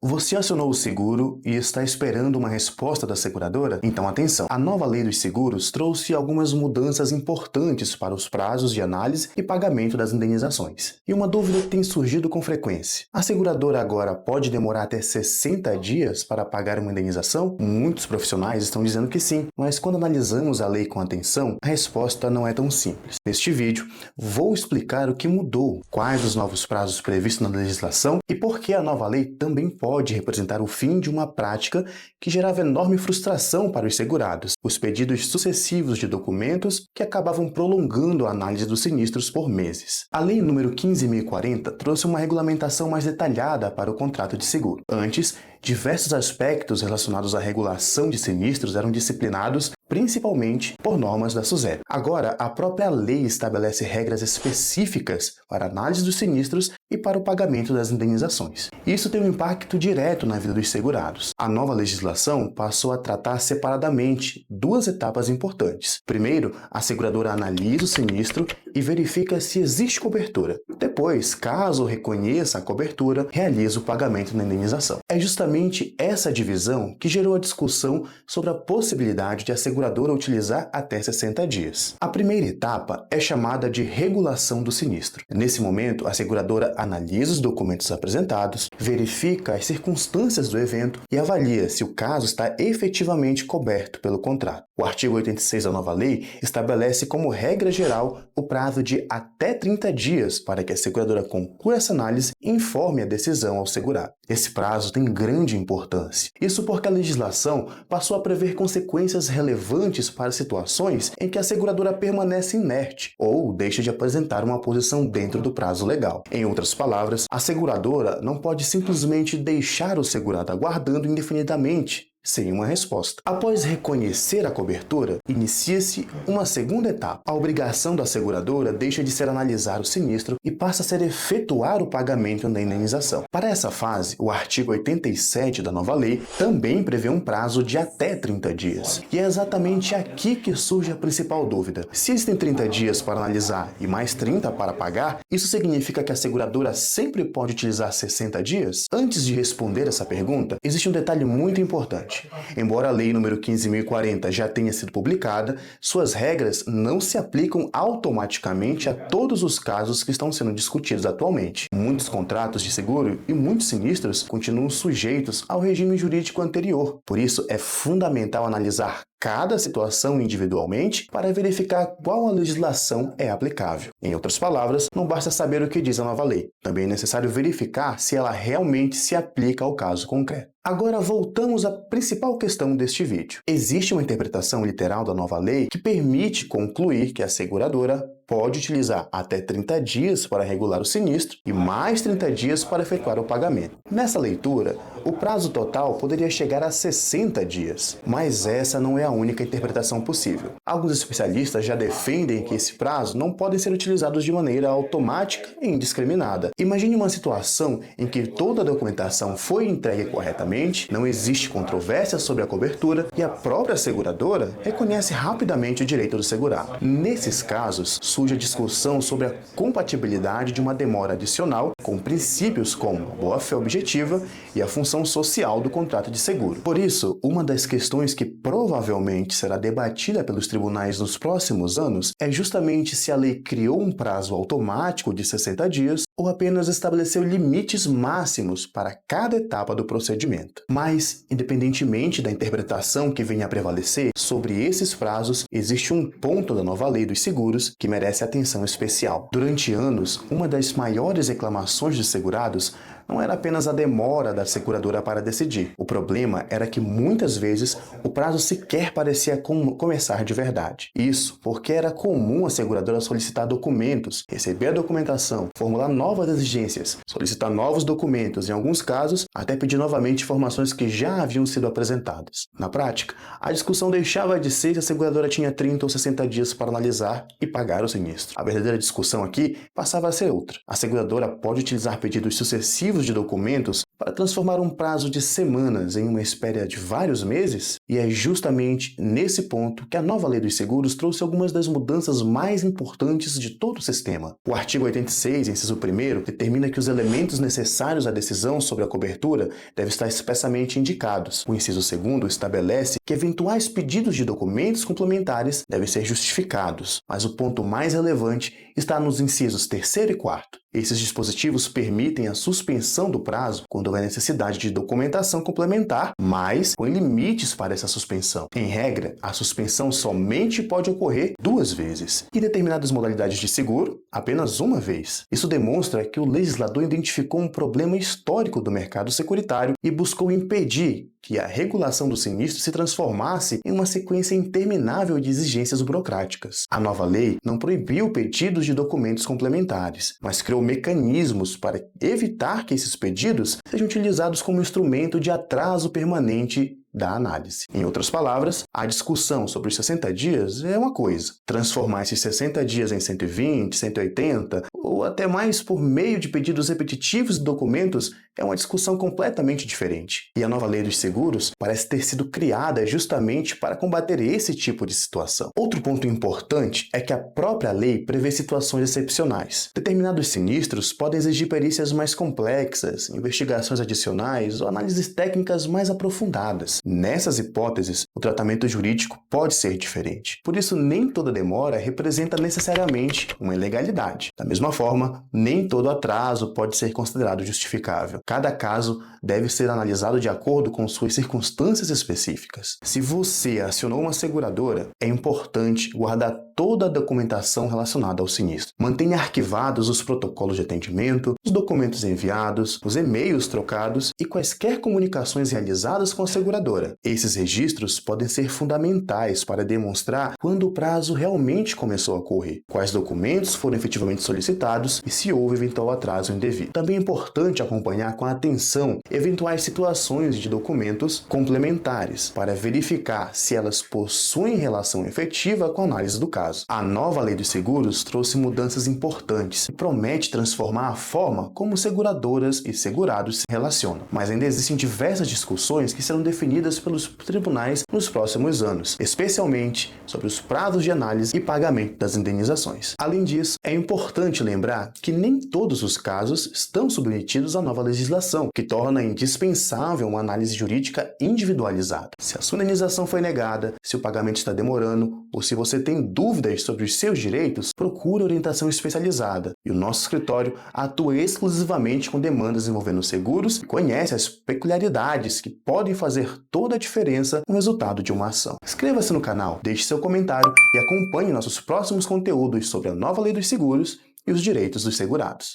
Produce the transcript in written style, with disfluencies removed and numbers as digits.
Você acionou o seguro e está esperando uma resposta da seguradora? Então atenção, a nova lei dos seguros trouxe algumas mudanças importantes para os prazos de análise e pagamento das indenizações. E uma dúvida tem surgido com frequência. A seguradora agora pode demorar até 60 dias para pagar uma indenização? Muitos profissionais estão dizendo que sim, mas quando analisamos a lei com atenção, a resposta não é tão simples. Neste vídeo, vou explicar o que mudou, quais os novos prazos previstos na legislação e por que a nova lei também pode representar o fim de uma prática que gerava enorme frustração para os segurados, os pedidos sucessivos de documentos que acabavam prolongando a análise dos sinistros por meses. A Lei nº 15.040 trouxe uma regulamentação mais detalhada para o contrato de seguro. Antes, diversos aspectos relacionados à regulação de sinistros eram disciplinados principalmente por normas da SUSEP. Agora, a própria lei estabelece regras específicas para a análise dos sinistros e para o pagamento das indenizações. Isso tem um impacto direto na vida dos segurados. A nova legislação passou a tratar separadamente duas etapas importantes. Primeiro, a seguradora analisa o sinistro e verifica se existe cobertura. Depois, caso reconheça a cobertura, realiza o pagamento da indenização. É justamente essa divisão que gerou a discussão sobre a possibilidade de a seguradora utilizar até 60 dias. A primeira etapa é chamada de regulação do sinistro. Nesse momento, a seguradora analisa os documentos apresentados, verifica as circunstâncias do evento e avalia se o caso está efetivamente coberto pelo contrato. O artigo 86 da nova lei estabelece como regra geral o prazo de até 30 dias para que a seguradora conclua essa análise e informe a decisão ao segurado. Esse prazo tem grande importância. Isso porque a legislação passou a prever consequências relevantes para situações em que a seguradora permanece inerte ou deixa de apresentar uma posição dentro do prazo legal. Em outras palavras, a seguradora não pode simplesmente deixar o segurado aguardando indefinidamente sem uma resposta. Após reconhecer a cobertura, inicia-se uma segunda etapa. A obrigação da seguradora deixa de ser analisar o sinistro e passa a ser efetuar o pagamento da indenização. Para essa fase, o artigo 87 da nova lei também prevê um prazo de até 30 dias. E é exatamente aqui que surge a principal dúvida. Se existem 30 dias para analisar e mais 30 para pagar, isso significa que a seguradora sempre pode utilizar 60 dias? Antes de responder essa pergunta, existe um detalhe muito importante. Embora a Lei nº 15.040 já tenha sido publicada, suas regras não se aplicam automaticamente a todos os casos que estão sendo discutidos atualmente. Muitos contratos de seguro e muitos sinistros continuam sujeitos ao regime jurídico anterior. Por isso, é fundamental analisar cada situação individualmente para verificar qual a legislação é aplicável. Em outras palavras, não basta saber o que diz a nova lei. Também é necessário verificar se ela realmente se aplica ao caso concreto. Agora voltamos à principal questão deste vídeo. Existe uma interpretação literal da nova lei que permite concluir que a seguradora pode utilizar até 30 dias para regular o sinistro e mais 30 dias para efetuar o pagamento. Nessa leitura, o prazo total poderia chegar a 60 dias, mas essa não é a única interpretação possível. Alguns especialistas já defendem que esse prazo não pode ser utilizado de maneira automática e indiscriminada. Imagine uma situação em que toda a documentação foi entregue corretamente, não existe controvérsia sobre a cobertura e a própria seguradora reconhece rapidamente o direito do segurado. Nesses casos, surge a discussão sobre a compatibilidade de uma demora adicional com princípios como a boa-fé objetiva e a função social do contrato de seguro. Por isso, uma das questões que provavelmente será debatida pelos tribunais nos próximos anos é justamente se a lei criou um prazo automático de 60 dias ou apenas estabeleceu limites máximos para cada etapa do procedimento. Mas, independentemente da interpretação que venha a prevalecer sobre esses prazos, existe um ponto da nova lei dos seguros que merece atenção especial. Durante anos, uma das maiores reclamações dos segurados não era apenas a demora da seguradora para decidir. O problema era que muitas vezes o prazo sequer parecia começar de verdade. Isso porque era comum a seguradora solicitar documentos, receber a documentação, formular novas exigências, solicitar novos documentos, em alguns casos, até pedir novamente informações que já haviam sido apresentadas. Na prática, a discussão deixava de ser se a seguradora tinha 30 ou 60 dias para analisar e pagar o sinistro. A verdadeira discussão aqui passava a ser outra. A seguradora pode utilizar pedidos sucessivos arquivos de documentos para transformar um prazo de semanas em uma espera de vários meses? E é justamente nesse ponto que a nova Lei dos Seguros trouxe algumas das mudanças mais importantes de todo o sistema. O artigo 86, inciso 1º, determina que os elementos necessários à decisão sobre a cobertura devem estar expressamente indicados. O inciso 2º estabelece que eventuais pedidos de documentos complementares devem ser justificados, mas o ponto mais relevante está nos incisos 3º e 4º. Esses dispositivos permitem a suspensão do prazo quando houver necessidade de documentação complementar, mas com limites para essa suspensão. Em regra, a suspensão somente pode ocorrer 2 vezes, e determinadas modalidades de seguro, apenas 1 vez. Isso demonstra que o legislador identificou um problema histórico do mercado securitário e buscou impedir que a regulação do sinistro se transformasse em uma sequência interminável de exigências burocráticas. A nova lei não proibiu pedidos de documentos complementares, mas criou mecanismos para evitar que esses pedidos sejam utilizados como instrumento de atraso permanente da análise. Em outras palavras, a discussão sobre os 60 dias é uma coisa. Transformar esses 60 dias em 120, 180 ou até mais por meio de pedidos repetitivos de documentos é uma discussão completamente diferente. E a nova Lei dos Seguros parece ter sido criada justamente para combater esse tipo de situação. Outro ponto importante é que a própria lei prevê situações excepcionais. Determinados sinistros podem exigir perícias mais complexas, investigações adicionais ou análises técnicas mais aprofundadas. Nessas hipóteses, o tratamento jurídico pode ser diferente. Por isso, nem toda demora representa necessariamente uma ilegalidade. Da mesma forma, nem todo atraso pode ser considerado justificável. Cada caso deve ser analisado de acordo com suas circunstâncias específicas. Se você acionou uma seguradora, é importante guardar toda a documentação relacionada ao sinistro. Mantenha arquivados os protocolos de atendimento, os documentos enviados, os e-mails trocados e quaisquer comunicações realizadas com a seguradora. Esses registros podem ser fundamentais para demonstrar quando o prazo realmente começou a ocorrer, quais documentos foram efetivamente solicitados e se houve eventual atraso indevido. Também é importante acompanhar com atenção eventuais situações de documentos complementares para verificar se elas possuem relação efetiva com a análise do caso. A nova Lei dos Seguros trouxe mudanças importantes e promete transformar a forma como seguradoras e segurados se relacionam. Mas ainda existem diversas discussões que serão definidas pelos tribunais nos próximos anos, especialmente sobre os prazos de análise e pagamento das indenizações. Além disso, é importante lembrar que nem todos os casos estão submetidos à nova legislação, que torna indispensável uma análise jurídica individualizada. Se a sua indenização foi negada, se o pagamento está demorando ou se você tem dúvidas sobre os seus direitos, procure orientação especializada. E o nosso escritório atua exclusivamente com demandas envolvendo seguros e conhece as peculiaridades que podem fazer toda a diferença no resultado de uma ação. Inscreva-se no canal, deixe seu comentário e acompanhe nossos próximos conteúdos sobre a nova Lei dos Seguros e os direitos dos segurados.